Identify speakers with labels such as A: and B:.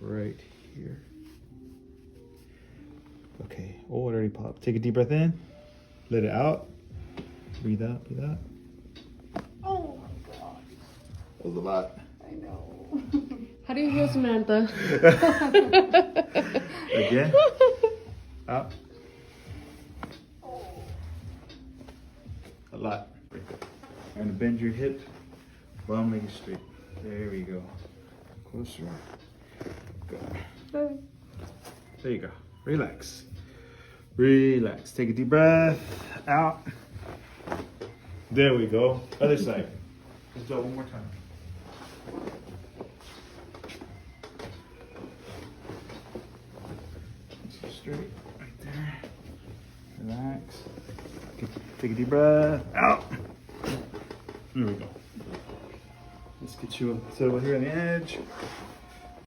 A: right here. Okay, oh, it already popped. Take a deep breath in, let it out. Breathe out, breathe out.
B: Oh my god.
A: That was a lot.
B: I know.
C: How do you feel, Samantha?
A: Again. Out. A lot. Right there. I'm gonna bend your hip, bum leg straight. There we go. Closer. Good. There you go. Relax. Relax. Take a deep breath. Out. There we go. Other side. Let's do it one more time. Straight. Right there. Relax. Take a deep breath. Out. There we go. Let's get you set over here on the edge.